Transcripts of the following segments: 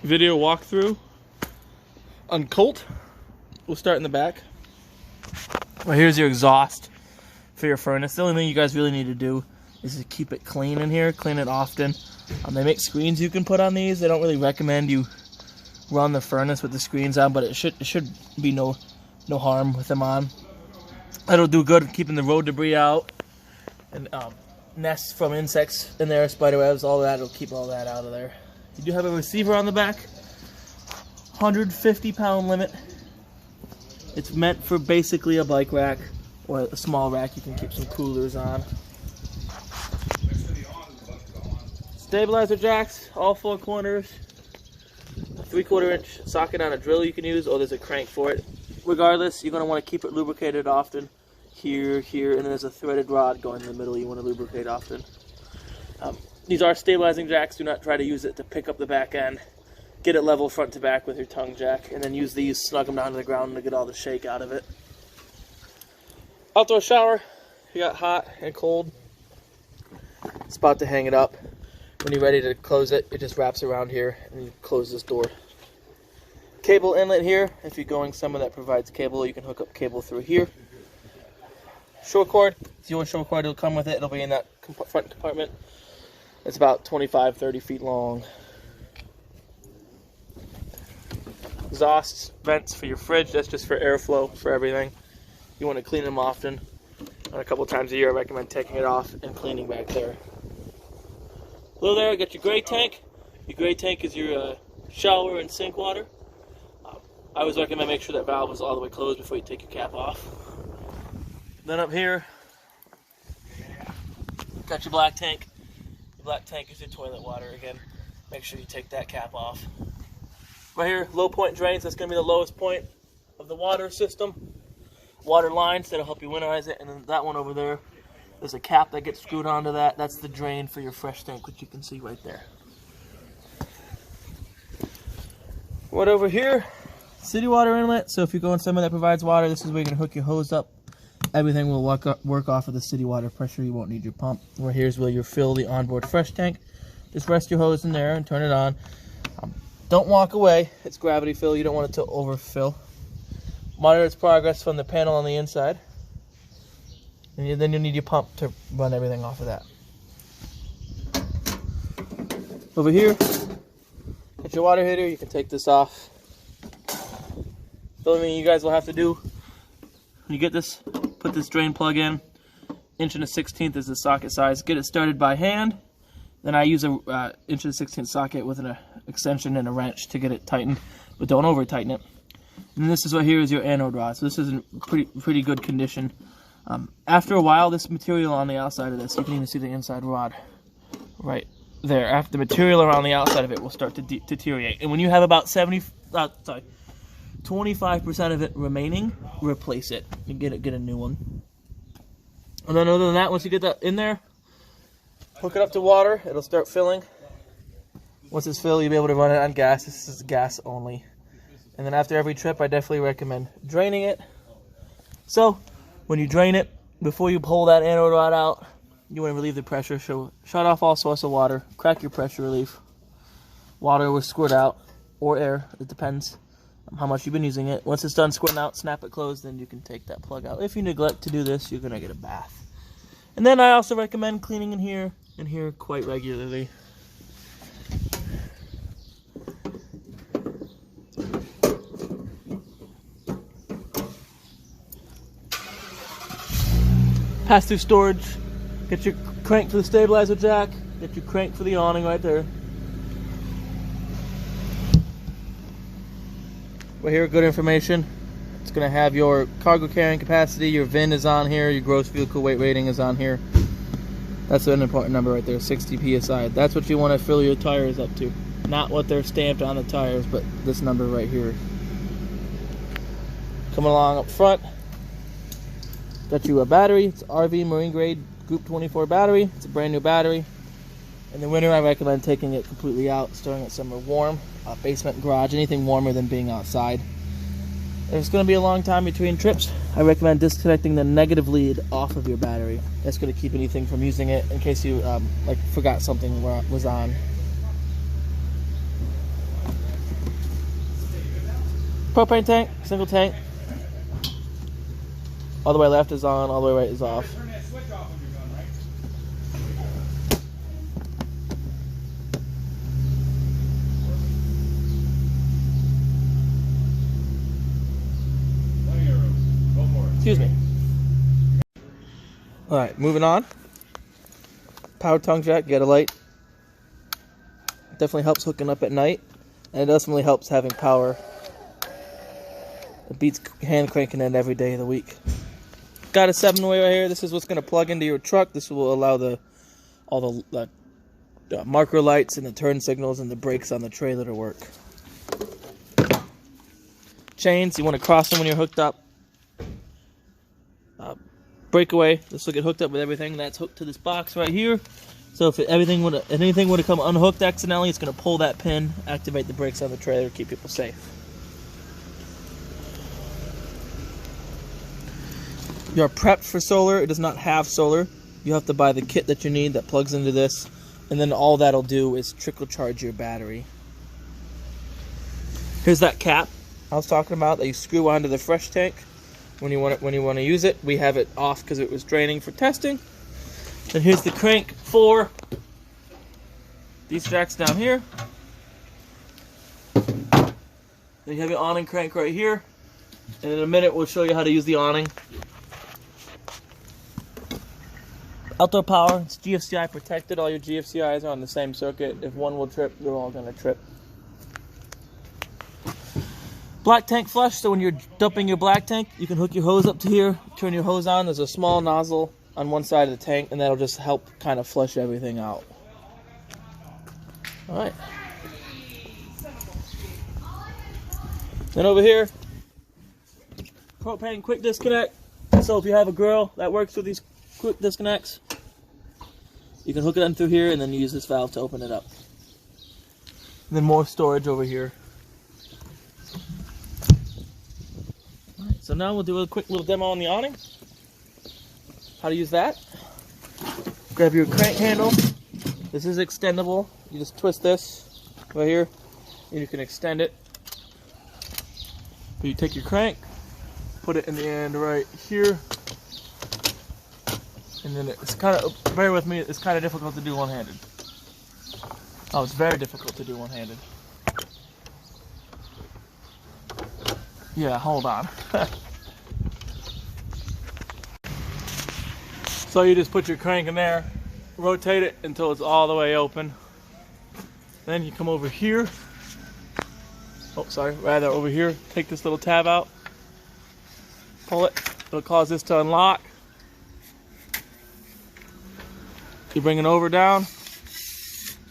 video walkthrough on Colt. We'll start in the back. Well, here's your exhaust for your furnace. The only thing you guys really need to do is to keep it clean in here, clean it often. They make screens you can put on these. They don't really recommend you run the furnace with the screens on, but it should be no harm with them on. That'll do good keeping the road debris out and nests from insects in there, spider webs, all that. It'll keep all that out of there. You do have a receiver on the back, 150-pound limit. It's meant for basically a bike rack or a small rack you can keep some coolers on. Stabilizer jacks, all four corners. 3/4 inch socket on a drill you can use, or there's a crank for it. Regardless, you're going to want to keep it lubricated often. Here, and then there's a threaded rod going in the middle you want to lubricate often. These are stabilizing jacks. Do not try to use it to pick up the back end. Get it level front to back with your tongue jack, and then use these, snug them down to the ground to get all the shake out of it. Outdoor shower, you got hot and cold. It's about to hang it up. When you're ready to close it, it just wraps around here and you close this door. Cable inlet here. If you're going somewhere that provides cable, you can hook up cable through here. Short cord, it's the only short cord that'll come with it. It'll be in that front compartment. It's about 25-30 feet long. Exhaust vents for your fridge. That's just for airflow for everything. You want to clean them often. And a couple times a year, I recommend taking it off and cleaning back there. Below there, you got your gray tank. Your gray tank is your shower and sink water. I always recommend make sure that valve is all the way closed before you take your cap off. Then up here, got your black tank. The black tank is your toilet water again. Make sure you take that cap off. Right here, low point drains. That's going to be the lowest point of the water system. Water lines that'll help you winterize it. And then that one over there, there's a cap that gets screwed onto that. That's the drain for your fresh tank, which you can see right there. Right over here, city water inlet. So if you're going somewhere that provides water, this is where you're going to hook your hose up. Everything will work off of the city water pressure. You won't need your pump. Right here's where you fill the onboard fresh tank. Just rest your hose in there and turn it on. Don't walk away. It's gravity fill. You don't want it to overfill. Monitor its progress from the panel on the inside. And then you'll need your pump to run everything off of that. Over here, get your water heater. You can take this off. The only thing you guys will have to do when you get this, put this drain plug in. 1/16 is the socket size. Get it started by hand. Then I use a 1/16 socket with an extension and a wrench to get it tightened, but don't over tighten it. And this is what here is your anode rod. So this is in pretty good condition. After a while, this material on the outside of this, you can even see the inside rod right there. After the material around the outside of it will start to deteriorate. And when you have about 25% of it remaining, replace it and get a new one. And then other than that, once you get that in there, hook it up to water. It'll start filling. Once it's filled, you'll be able to run it on gas. This is gas only. And then after every trip, I definitely recommend draining it. So when you drain it, before you pull that anode rod out, you want to relieve the pressure. So shut off all source of water. Crack your pressure relief. Water will squirt out, or air. It depends on how much you've been using it. Once it's done squirting out, snap it closed, then you can take that plug out. If you neglect to do this, you're going to get a bath. And then I also recommend cleaning in here and here quite regularly. Pass-through storage. Get your crank for the stabilizer jack. Get your crank for the awning right there. Right here, good information. It's going to have your cargo carrying capacity. Your VIN is on here. Your gross vehicle weight rating is on here. That's an important number right there, 60 psi. That's what you want to fill your tires up to. Not what they're stamped on the tires, but this number right here. Coming along up front, got you a battery. It's RV marine grade Group 24 battery. It's a brand new battery. In the winter, I recommend taking it completely out, storing it somewhere warm, basement, garage, anything warmer than being outside. If it's going to be a long time between trips, I recommend disconnecting the negative lead off of your battery. That's going to keep anything from using it in case you forgot something was on. propane tank, single tank. All the way left is on, all the way right is off. Turn that switch off when you're done, right? Plenty of room. Go for it. Excuse me. Alright, moving on. Power tongue jack, get a light. Definitely helps hooking up at night. And it definitely helps having power. It beats hand cranking it every day of the week. Got a 7-way right here. This is what's going to plug into your truck. This will allow all the marker lights and the turn signals and the brakes on the trailer to work. Chains, you want to cross them when you're hooked up. Breakaway, this will get hooked up with everything. That's hooked to this box right here. So if anything would have come unhooked accidentally, it's going to pull that pin, activate the brakes on the trailer, keep people safe. You're prepped for solar. It does not have solar. You have to buy the kit that you need that plugs into this, and then all that'll do is trickle charge your battery. Here's that cap I was talking about that you screw onto the fresh tank when you want to use it. We have it off because it was draining for testing. Then here's the crank for these jacks down here. Then you have your awning crank right here, and in a minute we'll show you how to use the awning. Outdoor power, it's GFCI protected. All your GFCIs are on the same circuit. If one will trip, they're all going to trip. Black tank flush, so when you're dumping your black tank, you can hook your hose up to here, turn your hose on. There's a small nozzle on one side of the tank, and that'll just help kind of flush everything out. Alright. Then over here, propane quick disconnect. So if you have a grill that works with these quick disconnects, you can hook it in through here and then use this valve to open it up. And then more storage over here. Alright, so now we'll do a quick little demo on the awning. How to use that. Grab your crank handle. This is extendable. You just twist this right here and you can extend it. But you take your crank, put it in the end right here. And then it's kind of, bear with me, it's kind of difficult to do one-handed. Oh, it's very difficult to do one-handed. Yeah, hold on. So you just put your crank in there, rotate it until it's all the way open. Then you come over here. Oh, sorry, rather over here. Take this little tab out. Pull it. It'll cause this to unlock. You bring it over down,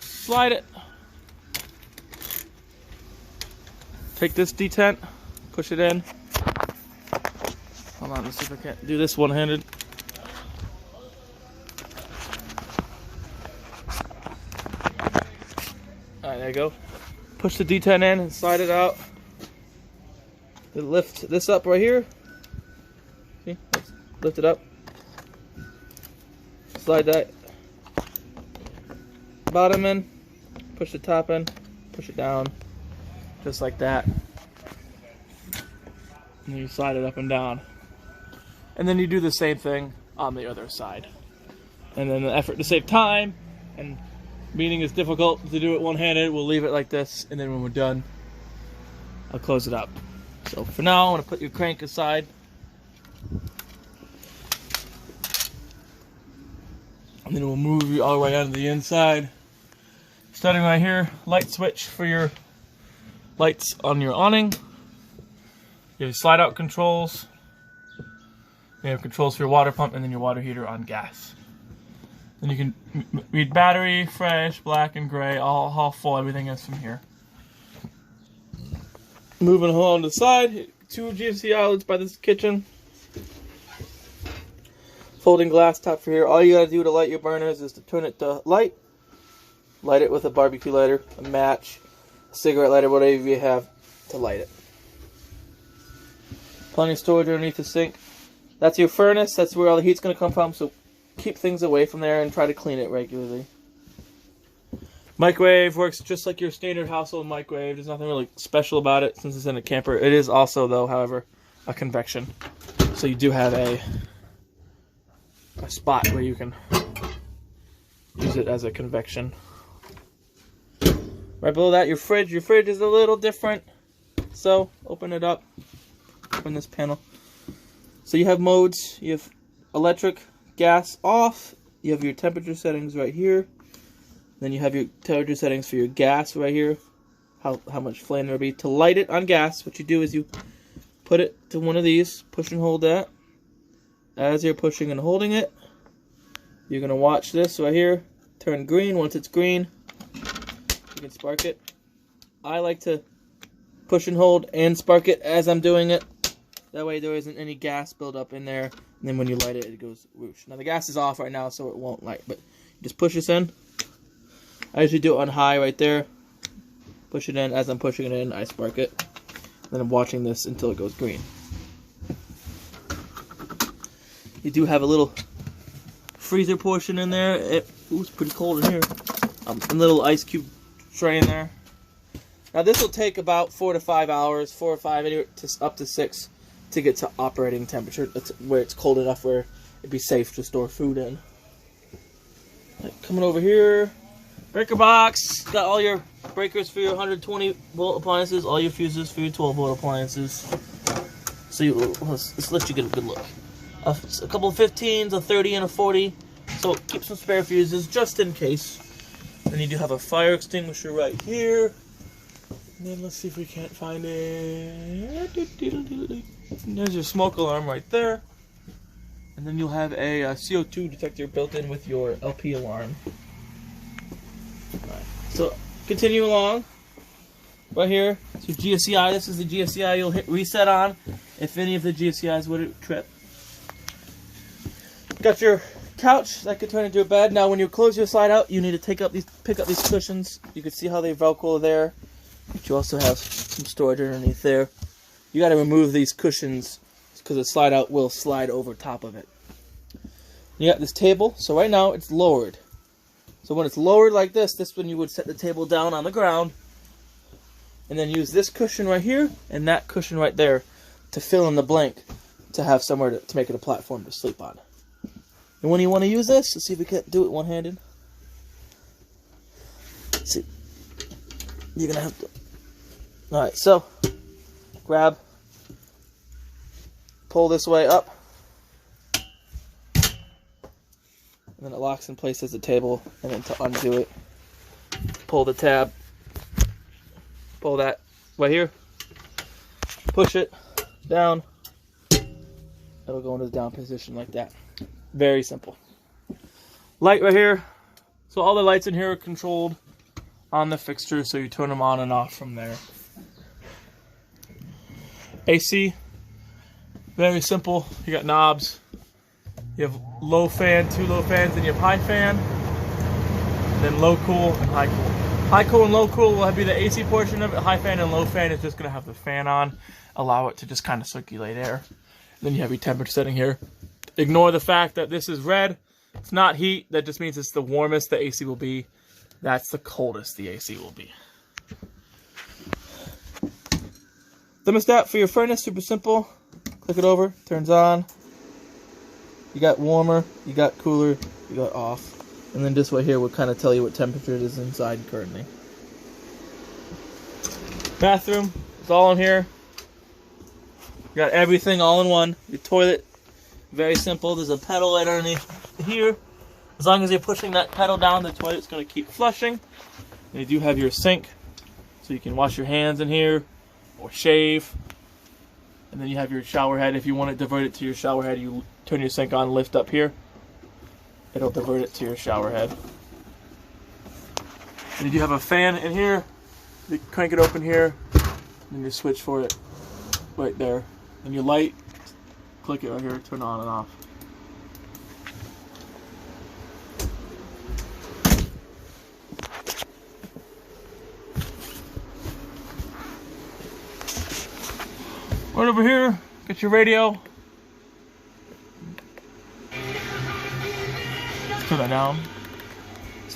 slide it, take this detent, push it in. Hold on, let's see if I can't do this one-handed. Alright, there you go. Push the detent in and slide it out. Then lift this up right here. See? Lift it up. Slide that bottom in, push the top in, push it down, just like that. And then you slide it up and down. And then you do the same thing on the other side. And then the effort to save time, and meaning it's difficult to do it one-handed, we'll leave it like this, and then when we're done, I'll close it up. So for now, I'm going to put your crank aside. And then we'll move you all the way onto the inside. Starting right here, light switch for your lights on your awning. You have slide out controls. You have controls for your water pump and then your water heater on gas. Then you can read battery, fresh, black and gray, all full, everything is from here. Moving along the side, 2 GFC outlets by this kitchen. Folding glass top for here. All you gotta do to light your burners is to turn it to light. Light it with a barbecue lighter, a match, a cigarette lighter, whatever you have to light it. Plenty of storage underneath the sink. That's your furnace. That's where all the heat's gonna come from. So keep things away from there and try to clean it regularly. Microwave works just like your standard household microwave. There's nothing really special about it since it's in a camper. It is also, though, however, a convection. So you do have a spot where you can use it as a convection. Right below that, your fridge. Your fridge is a little different. So open it up. Open this panel. So you have modes. You have electric, gas off. You have your temperature settings right here. Then you have your temperature settings for your gas right here. How much flame there will be. To light it on gas, what you do is you put it to one of these. Push and hold that. As you're pushing and holding it, you're going to watch this right here. Turn green. Once it's green, you can spark it. I like to push and hold and spark it as I'm doing it. That way there isn't any gas buildup in there. And then when you light it, it goes whoosh. Now the gas is off right now, so it won't light. But you just push this in. I usually do it on high right there. Push it in. As I'm pushing it in, I spark it. Then I'm watching this until it goes green. You do have a little freezer portion in there. It's pretty cold in here. A little ice cube tray in there. Now this will take about 4 to 5 hours, 4 or 5, anywhere to up to 6, to get to operating temperature. That's where it's cold enough where it'd be safe to store food in. Like coming over here. Breaker box, got all your breakers for your 120 volt appliances, all your fuses for your 12 volt appliances. So let's let you get a good look. A couple of 15s, a 30, and a 40. So keep some spare fuses just in case. Then you do have a fire extinguisher right here. And then let's see if we can't find it. There's your smoke alarm right there. And then you'll have a CO2 detector built in with your LP alarm. So continue along. Right here, it's your GFCI. This is the GFCI you'll hit reset on if any of the GFCIs would trip. Got your couch that could turn into a bed. Now, when you close your slide out, you need to pick up these cushions. You can see how they Velcro there. But you also have some storage underneath there. You got to remove these cushions because the slide out will slide over top of it. You got this table. So right now it's lowered. So when it's lowered like this is when you would set the table down on the ground. And then use this cushion right here and that cushion right there to fill in the blank to have somewhere to make it a platform to sleep on. And when you want to use this, let's see if we can do it one-handed. See, you're going to have to... Alright, so grab, pull this way up. And then it locks in place as a table. And then to undo it, pull the tab. Pull that right here. Push it down. It'll go into the down position like that. Very simple. Light right here. So all the lights in here are controlled on the fixture, so you turn them on and off from there. AC. Very simple. You got knobs. You have low fan, 2 low fans, then you have high fan, then low cool and high cool. High cool and low cool will be the AC portion of it. High fan and low fan is just going to have the fan on, allow it to just kind of circulate air. Then you have your temperature setting here. Ignore the fact that this is red. It's not heat. That just means it's the warmest the AC will be. That's the coldest the AC will be. Thermostat for your furnace, super simple. Click it over, turns on. You got warmer, you got cooler, you got off. And then this right here will kind of tell you what temperature it is inside currently. Bathroom, it's all in here. You got everything all in one. Your toilet, very simple. There's a pedal right underneath here. As long as you're pushing that pedal down, the toilet's going to keep flushing. And you do have your sink, so you can wash your hands in here or shave. And then you have your shower head. If you want to divert it to your shower head, you turn your sink on, lift up here. It'll divert it to your shower head. And you do have a fan in here. You crank it open here, and you switch for it right there. And your light, click it right here, turn on and off. Right over here, get your radio. Turn that down.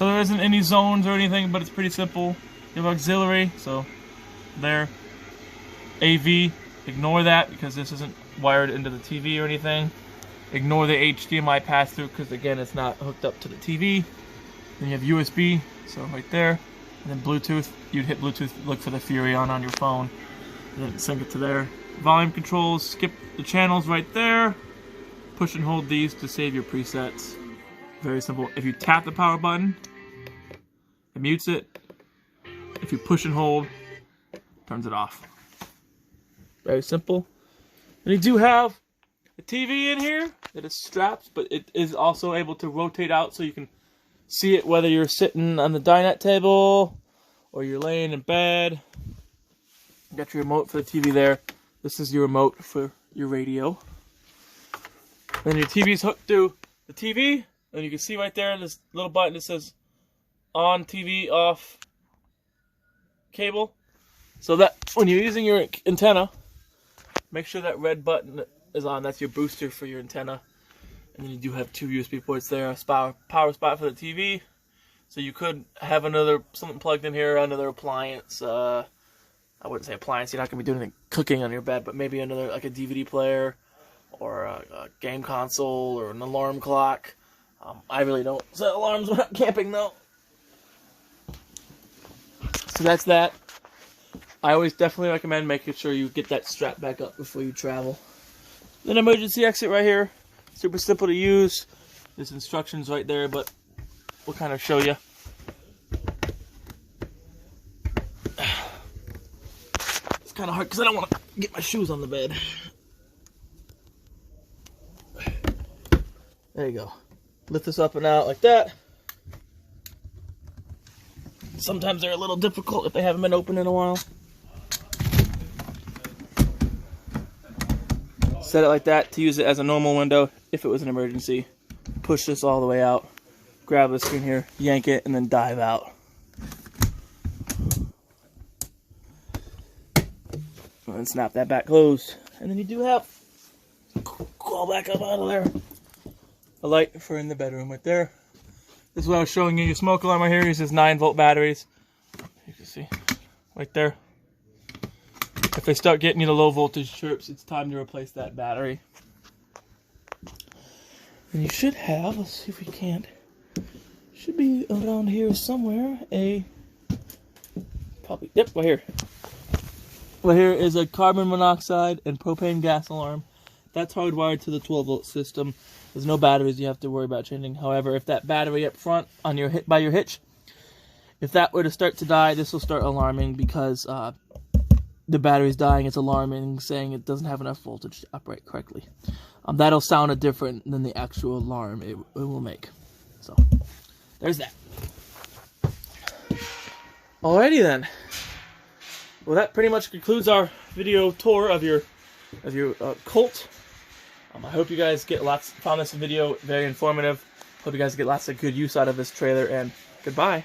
So there isn't any zones or anything, but it's pretty simple. You have auxiliary, so there. AV, ignore that because this isn't wired into the TV or anything. Ignore the HDMI pass-through because again it's not hooked up to the TV. Then you have USB, so right there. And then Bluetooth, you'd hit Bluetooth, look for the Fury on your phone. And then sync it to there. Volume controls, skip the channels right there. Push and hold these to save your presets. Very simple. If you tap the power button, it mutes it. If you push and hold, it turns it off. Very simple. And you do have a TV in here that is strapped, but it is also able to rotate out so you can see it whether you're sitting on the dinette table or you're laying in bed. You got your remote for the TV there. This is your remote for your radio. Then your TV's hooked to the TV, and you can see right there this little button that says on TV, off cable. So that when you're using your antenna, make sure that red button is on. That's your booster for your antenna. And then you do have two USB ports there, a power spot for the TV. So you could have something plugged in here, another appliance. I wouldn't say appliance, you're not going to be doing anything cooking on your bed, but maybe another, like a DVD player, or a game console, or an alarm clock. I really don't set alarms when I'm camping, though. So that's that. I always definitely recommend making sure you get that strap back up before you travel. Then emergency exit right here. Super simple to use. There's instructions right there, but we'll kind of show you. It's kind of hard because I don't want to get my shoes on the bed. There you go. Lift this up and out like that. Sometimes they're a little difficult if they haven't been opened in a while. Set it like that to use it as a normal window if it was an emergency. Push this all the way out. Grab the screen here, yank it, and then dive out. And then snap that back closed. And then you do have, crawl back up out of there, a light for in the bedroom right there. This is what I was showing you. Your smoke alarm right here uses 9-volt batteries. You can see right there. If they start getting you the low voltage chirps, it's time to replace that battery. And you should have, let's see if we can't, should be around here somewhere, probably, yep, right here. Right here is a carbon monoxide and propane gas alarm. That's hardwired to the 12-volt system. There's no batteries you have to worry about changing. However, if that battery up front on your by your hitch, if that were to start to die, this will start alarming because the battery's dying. It's alarming, saying it doesn't have enough voltage to operate correctly. That'll sound different than the actual alarm it will make. So, there's that. Alrighty then. Well, that pretty much concludes our video tour of your Colt. I hope you guys found this video very informative. Hope you guys get lots of good use out of this trailer, and goodbye.